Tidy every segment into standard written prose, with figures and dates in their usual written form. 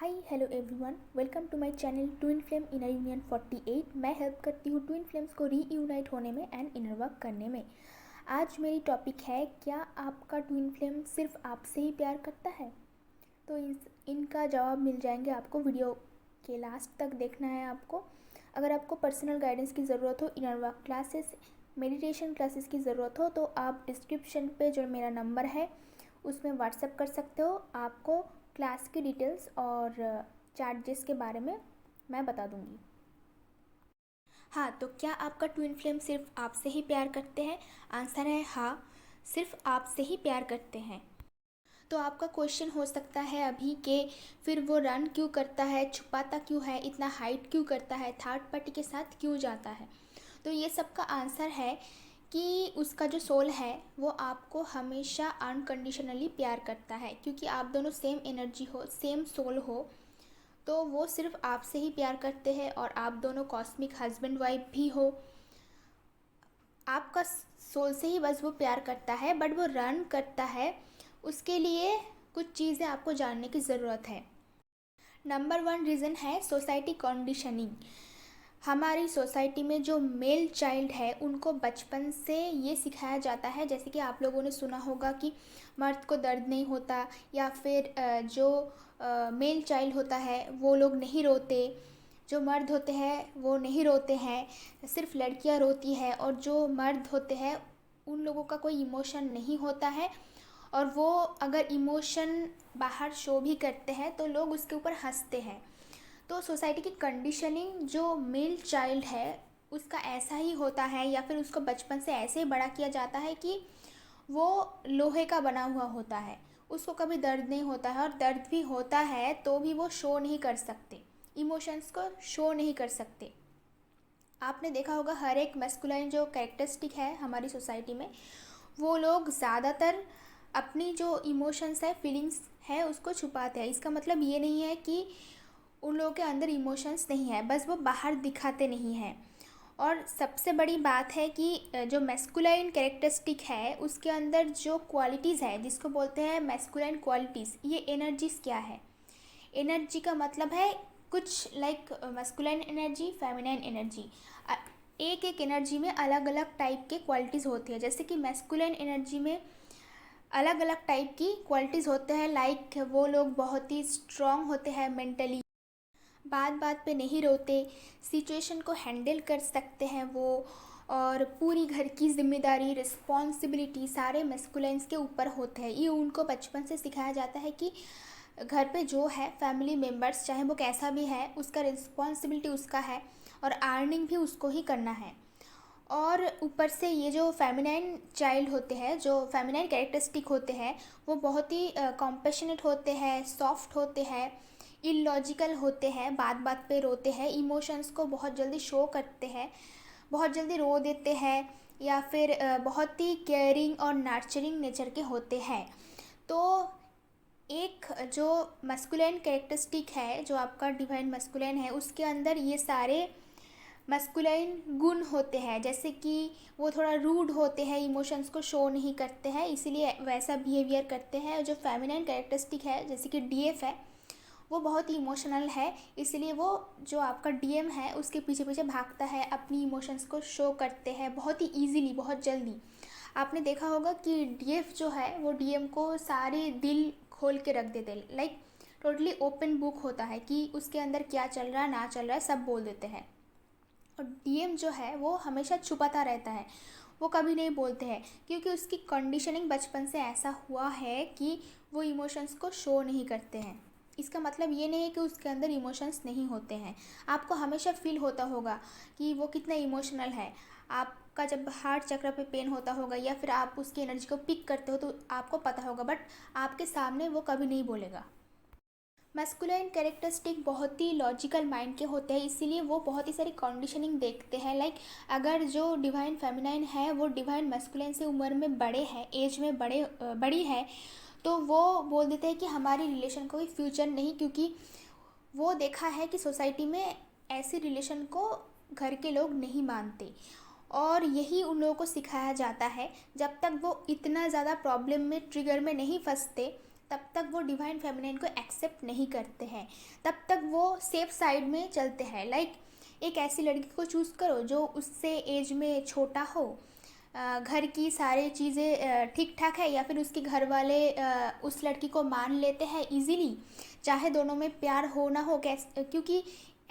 Hi hello everyone, welcome to my channel twin flame inner union 48। मैं help करती हूँ twin flames को reunite होने में एंड इनर वर्क करने में। आज मेरी टॉपिक है, क्या आपका ट्विन फ्लेम सिर्फ आपसे ही प्यार करता है? तो इनका जवाब मिल जाएंगे आपको। वीडियो के लास्ट तक देखना है आपको। अगर आपको पर्सनल गाइडेंस की ज़रूरत हो, inner work classes, meditation classes की ज़रूरत हो, तो आप डिस्क्रिप्शन पे जो मेरा नंबर है उसमें व्हाट्सएप कर सकते हो। आपको क्लास की डिटेल्स और चार्जेस के बारे में मैं बता दूंगी। हाँ, तो क्या आपका ट्विन फ्लेम सिर्फ आपसे ही प्यार करते हैं? आंसर है हाँ, सिर्फ आपसे ही प्यार करते हैं। तो आपका क्वेश्चन हो सकता है अभी कि फिर वो रन क्यों करता है, छुपाता क्यों है, इतना हाइड क्यों करता है, थर्ड पार्टी के साथ क्यों जाता है? तो ये सब का आंसर है कि उसका जो सोल है वो आपको हमेशा अनकंडीशनली प्यार करता है, क्योंकि आप दोनों सेम एनर्जी हो, सेम सोल हो। तो वो सिर्फ आपसे ही प्यार करते हैं और आप दोनों कॉस्मिक हस्बैंड वाइफ भी हो। आपका सोल से ही बस वो प्यार करता है, बट वो रन करता है, उसके लिए कुछ चीज़ें आपको जानने की ज़रूरत है। नंबर 1 रीज़न है सोसाइटी कंडीशनिंग। हमारी सोसाइटी में जो मेल चाइल्ड है उनको बचपन से ये सिखाया जाता है, जैसे कि आप लोगों ने सुना होगा कि मर्द को दर्द नहीं होता, या फिर जो मेल चाइल्ड होता है वो लोग नहीं रोते, जो मर्द होते हैं वो नहीं रोते हैं, सिर्फ लड़कियां रोती है, और जो मर्द होते हैं उन लोगों का कोई इमोशन नहीं होता है, और वो अगर इमोशन बाहर शो भी करते हैं तो लोग उसके ऊपर हंसते हैं। तो सोसाइटी की कंडीशनिंग जो मेल चाइल्ड है उसका ऐसा ही होता है, या फिर उसको बचपन से ऐसे ही बड़ा किया जाता है कि वो लोहे का बना हुआ होता है, उसको कभी दर्द नहीं होता है, और दर्द भी होता है तो भी वो शो नहीं कर सकते, इमोशंस को शो नहीं कर सकते। आपने देखा होगा हर एक मैस्कुलाइन जो कैरेक्टरिस्टिक है हमारी सोसाइटी में, वो लोग ज़्यादातर अपनी जो इमोशंस है, फीलिंग्स है, उसको छुपाते हैं। इसका मतलब ये नहीं है कि उन लोगों के अंदर इमोशंस नहीं है, बस वो बाहर दिखाते नहीं हैं। और सबसे बड़ी बात है कि जो मैस्कुलाइन कैरेक्टरिस्टिक है उसके अंदर जो क्वालिटीज़ है, जिसको बोलते हैं मैस्कुलाइन क्वालिटीज़, ये एनर्जीज़ क्या है? एनर्जी का मतलब है कुछ like masculine energy, feminine energy. एक एक एनर्जी में अलग अलग टाइप के क्वालिटीज़ होती है। जैसे कि मैस्कुलाइन एनर्जी में अलग अलग टाइप की क्वालिटीज़ होते हैं, लाइक वो लोग बहुत ही स्ट्रॉन्ग होते हैं मेंटली, बात बात पे नहीं रोते, सिचुएशन को हैंडल कर सकते हैं वो, और पूरी घर की जिम्मेदारी, रिस्पॉन्सिबिलिटी सारे मैस्कुलाइन्स के ऊपर होते हैं। ये उनको बचपन से सिखाया जाता है कि घर पे जो है फैमिली मेम्बर्स, चाहे वो कैसा भी है, उसका रिस्पॉन्सिबिलिटी उसका है, और अर्निंग भी उसको ही करना है। और ऊपर से ये जो फेमिनाइन चाइल्ड होते हैं, जो फेमिनाइन कैरेक्टरिस्टिक होते हैं, वो बहुत ही कॉम्पेशनेट होते हैं, सॉफ्ट होते हैं, इलॉजिकल होते हैं, बात बात पे रोते हैं, इमोशंस को बहुत जल्दी शो करते हैं, बहुत जल्दी रो देते हैं, या फिर बहुत ही केयरिंग और नर्चरिंग नेचर के होते हैं। तो एक जो मस्कुलिन कैरेक्टरिस्टिक है, जो आपका डिवाइन मस्कुलिन है, उसके अंदर ये सारे मस्कुलाइन गुण होते हैं। जैसे कि वो थोड़ा रूड होते हैं, इमोशंस को शो नहीं करते हैं, इसीलिए वैसा बिहेवियर करते हैं। जो फेमिनाइन कैरेक्टरिस्टिक है, जैसे कि डीएफ है, वो बहुत ही इमोशनल है, इसलिए वो जो आपका डीएम है उसके पीछे पीछे भागता है, अपनी इमोशंस को शो करते हैं बहुत ही ईजीली, बहुत जल्दी। आपने देखा होगा कि डीएफ जो है वो डीएम को सारे दिल खोल के रख देते, लाइक टोटली ओपन बुक होता है कि उसके अंदर क्या चल रहा है, ना चल रहा है, सब बोल देते हैं। और डीएम जो है वो हमेशा छुपाता रहता है, वो कभी नहीं बोलते हैं, क्योंकि उसकी कंडीशनिंग बचपन से ऐसा हुआ है कि वो इमोशंस को शो नहीं करते हैं। इसका मतलब ये नहीं है कि उसके अंदर इमोशंस नहीं होते हैं। आपको हमेशा फील होता होगा कि वो कितना इमोशनल है। आपका जब हार्ट चक्र पे पेन होता होगा, या फिर आप उसकी एनर्जी को पिक करते हो, तो आपको पता होगा, बट आपके सामने वो कभी नहीं बोलेगा। मैस्कुलाइन कैरेक्टरिस्टिक बहुत ही लॉजिकल माइंड के होते हैं, इसीलिए वो बहुत ही सारी कंडीशनिंग देखते हैं। लाइक अगर जो डिवाइन फेमिनाइन है वो डिवाइन मैस्कुलाइन से उम्र में बड़े हैं, एज में बड़ी है, तो वो बोल देते हैं कि हमारी रिलेशन कोई फ्यूचर नहीं, क्योंकि वो देखा है कि सोसाइटी में ऐसे रिलेशन को घर के लोग नहीं मानते। और यही उन लोगों को सिखाया जाता है, जब तक वो इतना ज़्यादा प्रॉब्लम में, ट्रिगर में नहीं फंसते, तब तक वो डिवाइन फेमिनाइन को एक्सेप्ट नहीं करते हैं, तब तक वो सेफ साइड में चलते हैं। लाइक एक ऐसी लड़की को चूज़ करो जो उससे एज में छोटा हो, घर की सारी चीज़ें ठीक ठाक है, या फिर उसके घर वाले उस लड़की को मान लेते हैं इजीली, चाहे दोनों में प्यार हो ना हो, कैसे, क्योंकि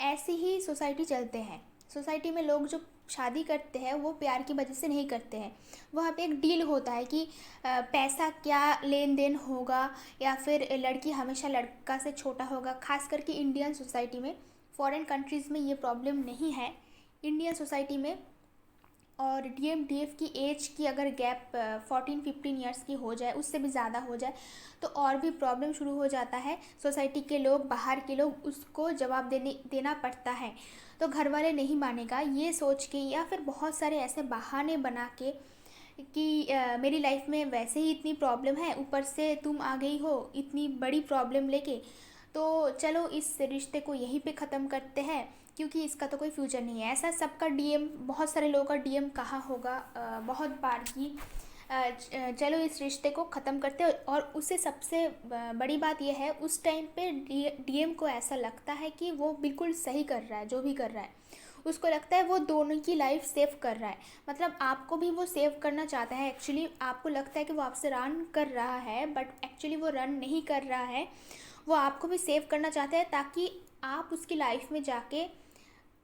ऐसी ही सोसाइटी चलते हैं। सोसाइटी में लोग जो शादी करते हैं वो प्यार की वजह से नहीं करते हैं, वहाँ पे एक डील होता है कि पैसा क्या लेन देन होगा, या फिर लड़की हमेशा लड़का से छोटा होगा। खास करके इंडियन सोसाइटी में, फॉरेन कंट्रीज़ में ये प्रॉब्लम नहीं है, इंडियन सोसाइटी में। और डीएम डीएफ की एज की अगर गैप 14-15 ईयर्स की हो जाए, उससे भी ज़्यादा हो जाए, तो और भी प्रॉब्लम शुरू हो जाता है। सोसाइटी के लोग, बाहर के लोग उसको जवाब देना पड़ता है। तो घर वाले नहीं मानेगा ये सोच के, या फिर बहुत सारे ऐसे बहाने बना के कि मेरी लाइफ में वैसे ही इतनी प्रॉब्लम है, ऊपर से तुम आ गई हो इतनी बड़ी प्रॉब्लम लेके, तो चलो इस रिश्ते को यहीं पे ख़त्म करते हैं, क्योंकि इसका तो कोई फ्यूचर नहीं है। ऐसा सबका डीएम, बहुत सारे लोगों का डीएम कहा होगा बहुत बार कि चलो इस रिश्ते को ख़त्म करते हैं। और उससे सबसे बड़ी बात यह है, उस टाइम पे डीएम को ऐसा लगता है कि वो बिल्कुल सही कर रहा है, जो भी कर रहा है उसको लगता है वो दोनों की लाइफ सेव कर रहा है। मतलब आपको भी वो सेव करना चाहता है। एक्चुअली आपको लगता है कि वो आपसे रन कर रहा है, बट एक्चुअली वो रन नहीं कर रहा है, वो आपको भी सेव करना चाहता है, ताकि आप उसकी लाइफ में जाके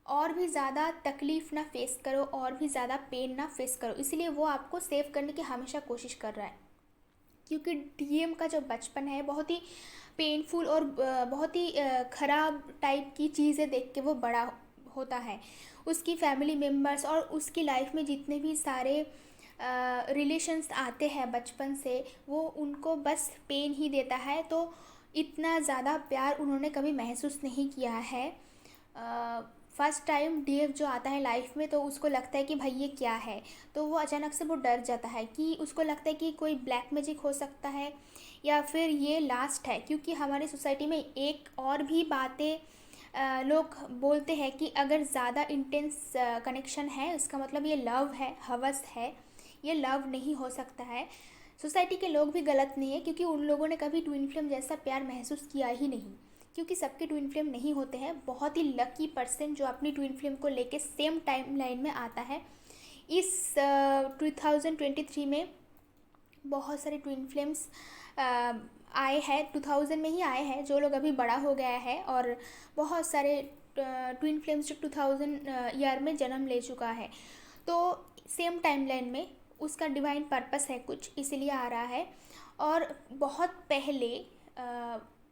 और भी ज़्यादा तकलीफ़ ना फेस करो, और भी ज़्यादा पेन ना फेस करो। इसलिए वो आपको सेव करने की हमेशा कोशिश कर रहा है, क्योंकि डीएम का जो बचपन है बहुत ही पेनफुल और बहुत ही ख़राब टाइप की चीज़ें देख के वो बड़ा होता है। उसकी फैमिली मेम्बर्स और उसकी लाइफ में जितने भी सारे रिलेशन्स आते हैं बचपन से, वो उनको बस पेन ही देता है। तो इतना ज़्यादा प्यार उन्होंने कभी महसूस नहीं किया है। फर्स्ट टाइम डीएफ जो आता है लाइफ में, तो उसको लगता है कि भाई ये क्या है, तो वो अचानक से वो डर जाता है, कि उसको लगता है कि कोई ब्लैक मैजिक हो सकता है, या फिर ये लास्ट है। क्योंकि हमारी सोसाइटी में एक और भी बातें लोग बोलते हैं कि अगर ज़्यादा इंटेंस कनेक्शन है, इसका मतलब ये लव है, हवस है, ये लव नहीं हो सकता है। सोसाइटी के लोग भी गलत नहीं है, क्योंकि उन लोगों ने कभी ट्विन फ्लेम जैसा प्यार महसूस किया ही नहीं, क्योंकि सबके ट्विन फ्लेम नहीं होते हैं। बहुत ही लकी पर्सन जो अपनी ट्विन फ्लेम को लेके सेम टाइम लाइन में आता है। इस 2023 में बहुत सारे ट्विन फ्लेम्स आए हैं, 2000 में ही आए हैं, जो लोग अभी बड़ा हो गया है, और बहुत सारे ट्विन फ्लेम्स जो 2000 ईयर में जन्म ले चुका है। तो सेम टाइमलाइन में उसका डिवाइन पर्पस है कुछ, इसीलिए आ रहा है। और बहुत पहले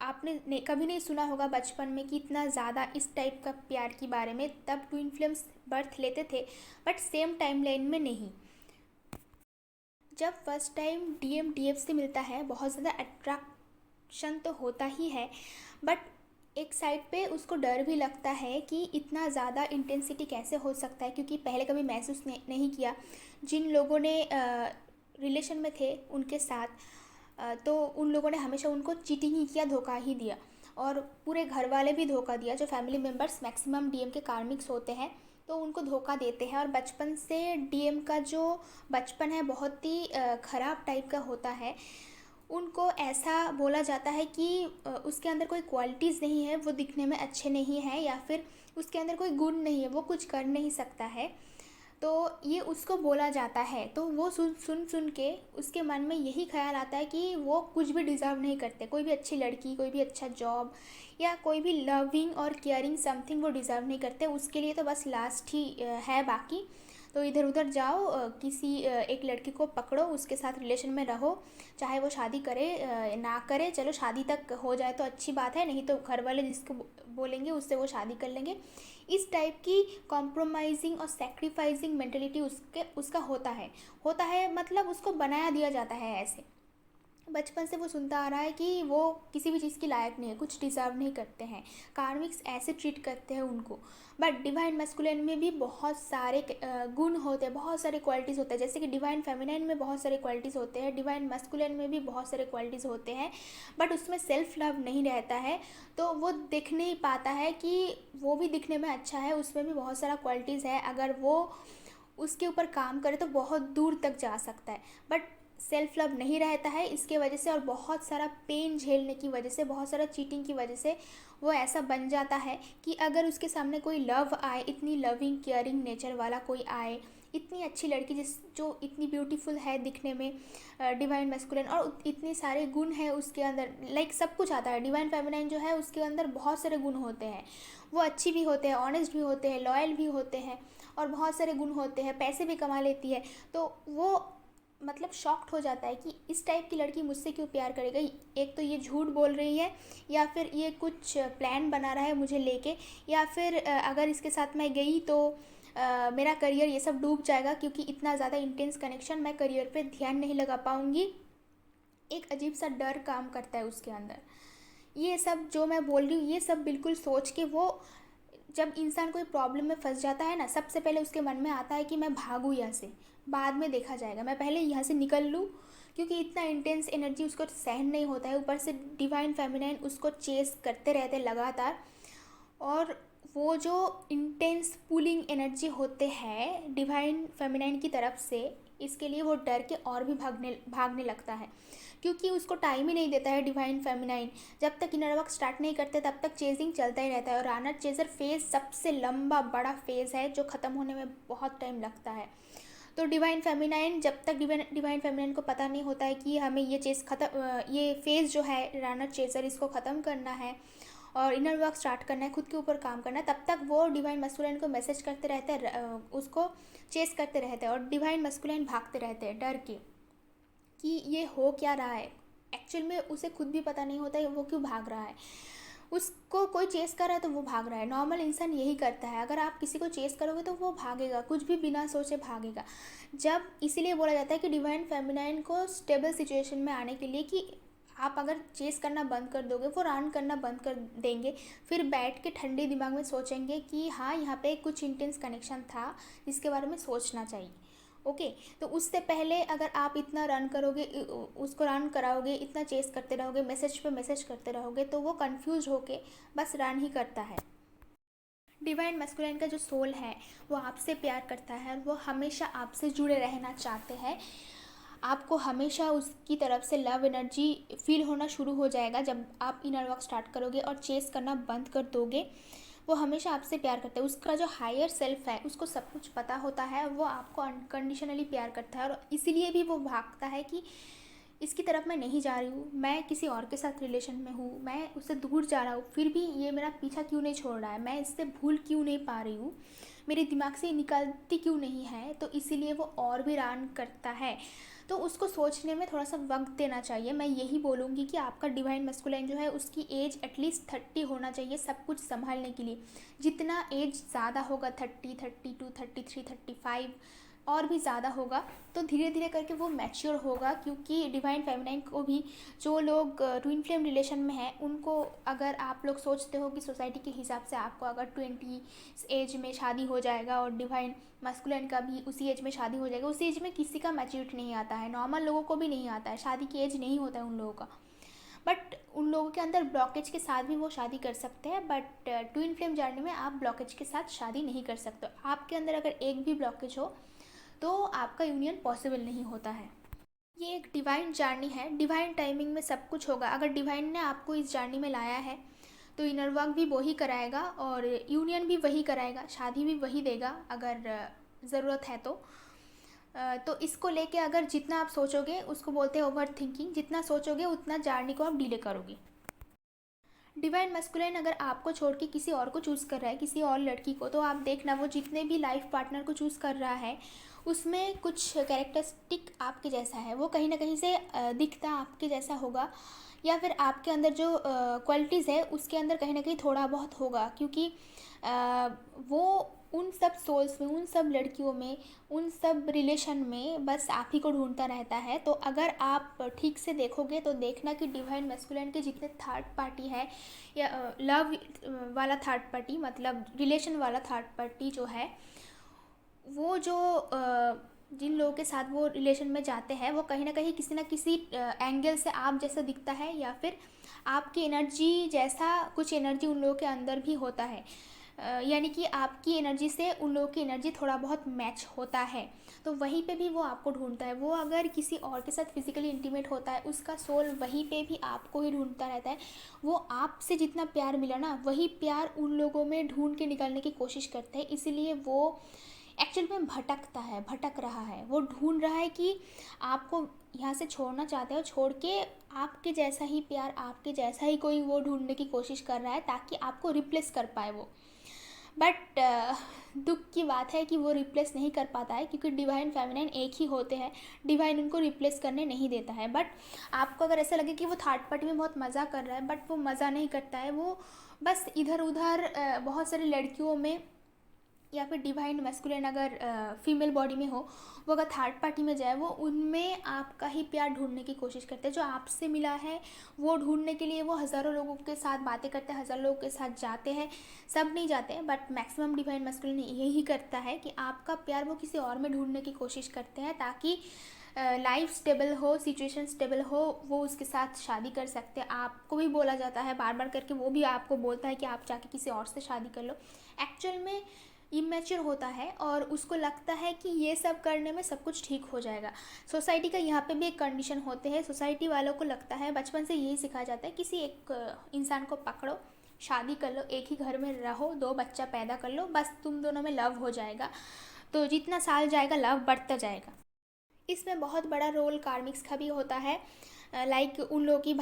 आपने कभी नहीं सुना होगा बचपन में कि इतना ज़्यादा इस टाइप का प्यार के बारे में, तब ट्विन फ्लेम्स बर्थ लेते थे, बट सेम टाइमलाइन में नहीं। जब फर्स्ट टाइम डीएम डीएफ से मिलता है, बहुत ज़्यादा अट्रैक्शन तो होता ही है, बट एक साइड पे उसको डर भी लगता है कि इतना ज़्यादा इंटेंसिटी कैसे हो सकता है, क्योंकि पहले कभी महसूस नहीं किया। जिन लोगों ने रिलेशन में थे उनके साथ, तो उन लोगों ने हमेशा उनको चीटिंग ही किया, धोखा ही दिया, और पूरे घर वाले भी धोखा दिया। जो फैमिली मेम्बर्स मैक्सिमम डीएम के कार्मिक्स होते हैं, तो उनको धोखा देते हैं। और बचपन से डीएम का जो बचपन है बहुत ही ख़राब टाइप का होता है। उनको ऐसा बोला जाता है कि उसके अंदर कोई क्वालिटीज़ नहीं है, वो दिखने में अच्छे नहीं हैं, या फिर उसके अंदर कोई गुण नहीं है, वो कुछ कर नहीं सकता है, तो ये उसको बोला जाता है। तो वो सुन के उसके मन में यही ख्याल आता है कि वो कुछ भी डिज़र्व नहीं करते, कोई भी अच्छी लड़की, कोई भी अच्छा जॉब, या कोई भी लविंग और केयरिंग समथिंग वो डिज़र्व नहीं करते। उसके लिए तो बस लास्ट ही है बाकी। तो इधर उधर जाओ, किसी एक लड़की को पकड़ो, उसके साथ रिलेशन में रहो, चाहे वो शादी करे ना करे, चलो शादी तक हो जाए तो अच्छी बात है, नहीं तो घर वाले जिसको बोलेंगे उससे वो शादी कर लेंगे। इस टाइप की कॉम्प्रोमाइजिंग और सेक्रीफाइसिंग मेंटेलिटी उसका होता है, मतलब उसको बनाया दिया जाता है ऐसे। बचपन से वो सुनता आ रहा है कि वो किसी भी चीज़ की लायक नहीं है, कुछ डिज़र्व नहीं करते हैं, कार्मिक्स ऐसे ट्रीट करते हैं उनको। बट डिवाइन मस्कुलिन में भी बहुत सारे गुण होते हैं, बहुत सारे क्वालिटीज़ होते हैं। जैसे कि डिवाइन फेमिनाइन में बहुत सारे क्वालिटीज़ होते हैं, डिवाइन मस्कुलिन में भी बहुत सारे क्वालिटीज़ होते हैं, बट उसमें सेल्फ लव नहीं रहता है, तो वो दिख नहीं पाता है कि वो भी दिखने में अच्छा है, उसमें भी बहुत सारा क्वालिटीज़ है। अगर वो उसके ऊपर काम करे तो बहुत दूर तक जा सकता है। बट सेल्फ लव नहीं रहता है इसके वजह से, और बहुत सारा पेन झेलने की वजह से, बहुत सारा चीटिंग की वजह से वो ऐसा बन जाता है कि अगर उसके सामने कोई लव आए, इतनी लविंग केयरिंग नेचर वाला कोई आए, इतनी अच्छी लड़की जो इतनी ब्यूटीफुल है दिखने में, डिवाइन मैस्कुलिन, और इतने सारे गुण हैं उसके अंदर, लाइक सब कुछ आता है। डिवाइन फेमिनाइन जो है उसके अंदर बहुत सारे गुण होते हैं, वो अच्छी भी होते हैं, ऑनेस्ट भी होते हैं, लॉयल भी होते हैं, और बहुत सारे गुण होते हैं, पैसे भी कमा लेती है। तो वो मतलब शॉक्ड हो जाता है कि इस टाइप की लड़की मुझसे क्यों प्यार करेगा, एक तो ये झूठ बोल रही है, या फिर ये कुछ प्लान बना रहा है मुझे लेके, या फिर अगर इसके साथ मैं गई तो मेरा करियर ये सब डूब जाएगा, क्योंकि इतना ज़्यादा इंटेंस कनेक्शन, मैं करियर पे ध्यान नहीं लगा पाऊँगी। एक अजीब सा डर काम करता है उसके अंदर। ये सब जो मैं बोल रही हूँ ये सब बिल्कुल सोच के, वो जब इंसान कोई प्रॉब्लम में फंस जाता है ना, सबसे पहले उसके मन में आता है कि मैं भागूँ यहाँ से, बाद में देखा जाएगा, मैं पहले यहाँ से निकल लूँ, क्योंकि इतना इंटेंस एनर्जी उसको सहन नहीं होता है। ऊपर से डिवाइन फेमिनाइन उसको चेस करते रहते लगातार, और वो जो इंटेंस पुलिंग एनर्जी होते हैं डिवाइन फेमिनाइन की तरफ से, इसके लिए वो डर के और भी भागने लगता है, क्योंकि उसको टाइम ही नहीं देता है डिवाइन फेमिनाइन। जब तक इनर वर्क स्टार्ट नहीं करते तब तक चेजिंग चलता ही रहता है, और रानर चेजर फेज़ सबसे लंबा बड़ा फेज़ है जो ख़त्म होने में बहुत टाइम लगता है। तो डिवाइन फेमिनाइन, जब तक डिवाइन फेमिनाइन को पता नहीं होता है कि हमें ये चीज़ ये फेज़ जो है रानर चेजर, इसको ख़त्म करना है और इनर वर्क स्टार्ट करना है, खुद के ऊपर काम करना है, तब तक वो डिवाइन मस्कुलाइन को मैसेज करते रहते हैं, उसको चेस करते रहते हैं, और डिवाइन मस्कुलाइन भागते रहते हैं डर के कि ये हो क्या रहा है। एक्चुअल में उसे खुद भी पता नहीं होता है वो क्यों भाग रहा है। उसको कोई चेस कर रहा है तो वो भाग रहा है। नॉर्मल इंसान यही करता है, अगर आप किसी को चेस करोगे तो वो भागेगा, कुछ भी बिना सोचे भागेगा। जब इसीलिए बोला जाता है कि डिवाइन फेमिनाइन को स्टेबल सिचुएशन में आने के लिए, कि आप अगर चेस करना बंद कर दोगे, वो रन करना बंद कर देंगे, फिर बैठ के ठंडे दिमाग में सोचेंगे कि हाँ यहाँ पे कुछ इंटेंस कनेक्शन था जिसके बारे में सोचना चाहिए। ओके, तो उससे पहले अगर आप इतना रन करोगे, उसको रन कराओगे, इतना चेस करते रहोगे, मैसेज पे मैसेज करते रहोगे, तो वो कंफ्यूज होके बस रन ही करता है। डिवाइन मस्कुलिन का जो सोल है वो आपसे प्यार करता है, और वो हमेशा आपसे जुड़े रहना चाहते हैं। आपको हमेशा उसकी तरफ से लव एनर्जी फील होना शुरू हो जाएगा जब आप इनर वर्क स्टार्ट करोगे और चेस करना बंद कर दोगे। वो हमेशा आपसे प्यार करता है, उसका जो हायर सेल्फ है उसको सब कुछ पता होता है, वो आपको अनकंडीशनली प्यार करता है, और इसीलिए भी वो भागता है कि इसकी तरफ मैं नहीं जा रही हूँ, मैं किसी और के साथ रिलेशन में हूँ, मैं उससे दूर जा रहा हूँ, फिर भी ये मेरा पीछा क्यों नहीं छोड़ रहा है, मैं इससे भूल क्यों नहीं पा रही हूँ, मेरे दिमाग से निकलती क्यों नहीं है। तो इसीलिए वो और भी रन करता है। तो उसको सोचने में थोड़ा सा वक्त देना चाहिए। मैं यही बोलूँगी कि आपका डिवाइन मस्कुलाइन जो है उसकी एज एटलीस्ट 30 होना चाहिए सब कुछ संभालने के लिए। जितना एज ज़्यादा होगा, 30, 32, 33, 35 और भी ज़्यादा होगा, तो धीरे धीरे करके वो मैच्योर होगा। क्योंकि डिवाइन फेमिनाइन को भी, जो लोग ट्विन फ्लेम रिलेशन में हैं, उनको अगर आप लोग सोचते हो कि सोसाइटी के हिसाब से आपको अगर 20 एज में शादी हो जाएगा और डिवाइन मस्कुलाइन का भी उसी एज में शादी हो जाएगा, उसी एज में किसी का मैच्योरिटी नहीं आता है, नॉर्मल लोगों को भी नहीं आता है, शादी की एज नहीं होता है उन लोगों का। बट उन लोगों के अंदर ब्लॉकेज के साथ भी वो शादी कर सकते हैं, बट ट्विन फ्लेम जर्नी में आप ब्लॉकेज के साथ शादी नहीं कर सकते। आपके अंदर अगर एक भी ब्लॉकेज हो तो आपका यूनियन पॉसिबल नहीं होता है। ये एक डिवाइन जर्नी है, डिवाइन टाइमिंग में सब कुछ होगा। अगर डिवाइन ने आपको इस जर्नी में लाया है तो इनर वर्क भी वही कराएगा और यूनियन भी वही कराएगा, शादी भी वही देगा अगर ज़रूरत है तो। तो इसको लेके अगर जितना आप सोचोगे, उसको बोलते हैं ओवर थिंकिंग, जितना सोचोगे उतना जर्नी को आप डिले करोगे। डिवाइन मस्कुलाइन अगर आपको छोड़ के किसी और को चूज़ कर रहा है, किसी और लड़की को, तो आप देखना वो जितने भी लाइफ पार्टनर को चूज़ कर रहा है उसमें कुछ कैरेक्टरिस्टिक आपके जैसा है, वो कहीं ना कहीं से दिखता आपके जैसा होगा, या फिर आपके अंदर जो क्वालिटीज़ है उसके अंदर कहीं ना कहीं थोड़ा बहुत होगा। क्योंकि वो उन सब सोल्स में, उन सब लड़कियों में, उन सब रिलेशन में बस आप ही को ढूंढता रहता है। तो अगर आप ठीक से देखोगे तो देखना कि डिवाइन मैस्कुलिन के जितने थर्ड पार्टी है, या लव वाला थर्ड पार्टी, मतलब रिलेशन वाला थर्ड पार्टी जो है, वो जो जिन लोगों के साथ वो रिलेशन में जाते हैं, वो कहीं ना कहीं किसी ना किसी एंगल से आप जैसा दिखता है, या फिर आपकी एनर्जी जैसा कुछ एनर्जी उन लोगों के अंदर भी होता है। यानी कि आपकी एनर्जी से उन लोगों की एनर्जी थोड़ा बहुत मैच होता है, तो वहीं पे भी वो आपको ढूंढता है। वो अगर किसी और के साथ फिजिकली इंटीमेट होता है, उसका सोल वहीं पे भी आपको ही ढूंढता रहता है। वो आपसे जितना प्यार मिला ना, वही प्यार उन लोगों में ढूंढ के निकालने की कोशिश करते हैं। इसीलिए वो एक्चुअल में भटक रहा है। वो ढूंढ रहा है कि आपको यहाँ से छोड़ना चाहते हो, छोड़ के आपके जैसा ही प्यार, आपके जैसा ही कोई वो ढूंढने की कोशिश कर रहा है, ताकि आपको रिप्लेस कर पाए वो। बट दुख की बात है कि वो रिप्लेस नहीं कर पाता है, क्योंकि डिवाइन फेमिनाइन एक ही होते हैं। डिवाइन उनको रिप्लेस करने नहीं देता है। बट आपको अगर ऐसा लगे कि वो थर्ड पार्टी में बहुत मज़ा कर रहा है, बट वो मज़ा नहीं करता है। वो बस इधर उधर बहुत सारी लड़कियों में, या फिर डिवाइन मैस्कुलिन अगर फीमेल बॉडी में हो, वो अगर थर्ड पार्टी में जाए, वो उनमें आपका ही प्यार ढूंढने की कोशिश करते हैं। जो आपसे मिला है वो ढूंढने के लिए वो हज़ारों लोगों के साथ बातें करते हैं, हज़ारों लोगों के साथ जाते हैं। सब नहीं जाते हैं, बट मैक्सिमम डिवाइन मैस्कुलिन यही करता है कि आपका प्यार वो किसी और में ढूंढने की कोशिश करते हैं, ताकि लाइफ स्टेबल हो, सिचुएशन स्टेबल हो, वो उसके साथ शादी कर सकते हैं। आपको भी बोला जाता है बार बार करके, वो भी आपको बोलता है कि आप जाके किसी और से शादी कर लो। एक्चुअल में इमेच्योर होता है और उसको लगता है कि ये सब करने में सब कुछ ठीक हो जाएगा। सोसाइटी का यहाँ पे भी एक कंडीशन होते हैं। सोसाइटी वालों को लगता है, बचपन से यही सिखाया जाता है, किसी एक इंसान को पकड़ो, शादी कर लो, एक ही घर में रहो, 2 बच्चा पैदा कर लो, बस तुम दोनों में लव हो जाएगा। तो जितना साल जाएगा लव बढ़ता जाएगा। इसमें बहुत बड़ा रोल कार्मिक्स का भी होता है। लाइक उन लोगों की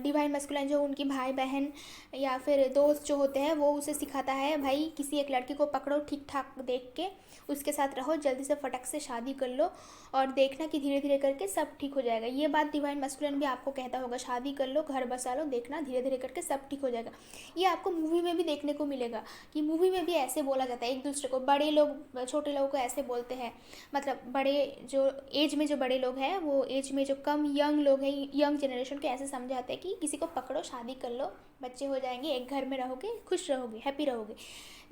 डिवाइन मैस्कुलिन जो उनकी भाई बहन या फिर दोस्त जो होते हैं, वो उसे सिखाता है, भाई किसी एक लड़की को पकड़ो, ठीक ठाक देख के उसके साथ रहो, जल्दी से फटक से शादी कर लो और देखना कि धीरे धीरे करके सब ठीक हो जाएगा। ये बात डिवाइन मैस्कुलिन भी आपको कहता होगा, शादी कर लो, घर बसा लो, देखना धीरे धीरे करके सब ठीक हो जाएगा। ये आपको मूवी में भी देखने को मिलेगा कि मूवी में भी ऐसे बोला जाता है एक दूसरे को। बड़े लोग छोटे लोगों को ऐसे बोलते हैं, मतलब बड़े जो एज में जो बड़े लोग हैं, वो एज में जो कम यंग लोग हैं, यंग जनरेशन को ऐसे समझाते हैं कि किसी को पकड़ो, शादी कर लो, बच्चे हो जाएंगे, एक घर में रहोगे, खुश रहोगे, हैप्पी रहोगे,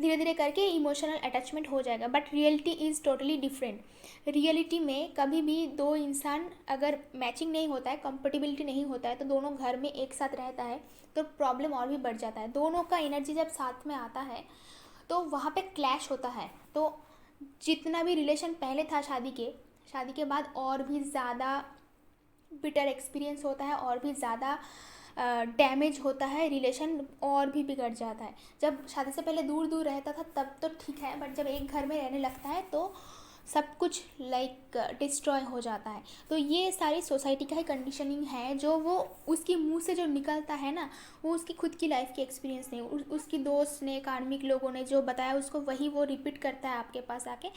धीरे धीरे करके इमोशनल अटैचमेंट हो जाएगा। But reality is totally different. Reality में कभी भी दो इंसान अगर मैचिंग नहीं होता है, कंपेटिबिलिटी नहीं होता है, तो दोनों घर में एक साथ रहता है तो प्रॉब्लम और भी बढ़ जाता है। दोनों का एनर्जी जब साथ में आता है तो वहाँ पे क्लैश होता है। तो जितना भी रिलेशन पहले था शादी के बाद और भी ज़्यादा बिटर एक्सपीरियंस होता है, और भी ज़्यादा डैमेज होता है, रिलेशन और भी बिगड़ जाता है। जब शादी से पहले दूर दूर रहता था तब तो ठीक है, बट जब एक घर में रहने लगता है तो सब कुछ लाइक डिस्ट्रॉय हो जाता है। तो ये सारी सोसाइटी का ही कंडीशनिंग है, जो वो उसके मुंह से जो निकलता है ना, वो उसकी खुद की लाइफ की एक्सपीरियंस नहीं, उसकी दोस्त ने, कार्मिक लोगों ने जो बताया उसको वही वो रिपीट करता है आपके पास आके।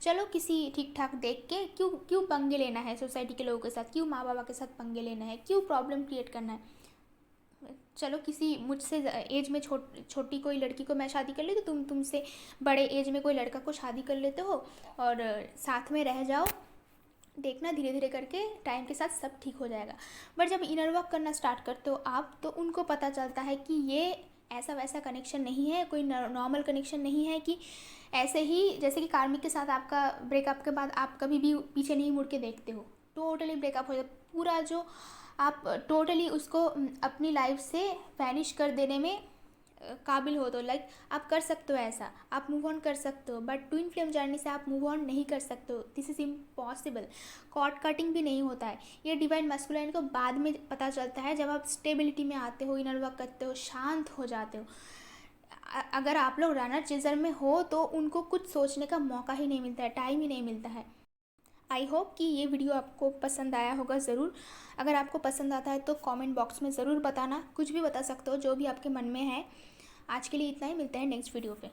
चलो किसी ठीक ठाक देख के क्यों क्यों पंगे लेना है सोसाइटी के लोगों के साथ, क्यों माँ बाबा के साथ पंगे लेना है, क्यों प्रॉब्लम क्रिएट करना है। चलो किसी मुझसे एज में छोटी कोई लड़की को मैं शादी कर लेती, तुमसे बड़े एज में कोई लड़का को शादी कर लेते हो और साथ में रह जाओ, देखना धीरे धीरे करके टाइम के साथ सब ठीक हो जाएगा। बट जब इनर वर्क करना स्टार्ट करते हो आप, तो उनको पता चलता है कि ये ऐसा वैसा कनेक्शन नहीं है, कोई नॉर्मल कनेक्शन नहीं है कि ऐसे ही जैसे कि कार्मिक के साथ आपका ब्रेकअप के बाद आप कभी भी पीछे नहीं मुड़ के देखते हो, टोटली ब्रेकअप हो जाए पूरा, जो आप टोटली उसको अपनी लाइफ से वैनिश कर देने में काबिल हो, तो लाइक आप कर सकते हो ऐसा, आप मूव ऑन कर सकते हो। बट ट्विन फ्लेम जर्नी से आप मूव ऑन नहीं कर सकते हो, this is impossible. Cord cutting भी नहीं होता है। ये डिवाइन मैस्कुलिन को बाद में पता चलता है, जब आप स्टेबिलिटी में आते हो, इनर वर्क करते हो, शांत हो जाते हो। अगर आप लोग रनर चेजर में हो तो उनको कुछ सोचने का मौका ही नहीं मिलता है, टाइम ही नहीं मिलता है। आई होप कि ये वीडियो आपको पसंद आया होगा ज़रूर। अगर आपको पसंद आता है तो कमेंट बॉक्स में ज़रूर बताना, कुछ भी बता सकते हो जो भी आपके मन में है। आज के लिए इतना ही, मिलते हैं नेक्स्ट वीडियो पे।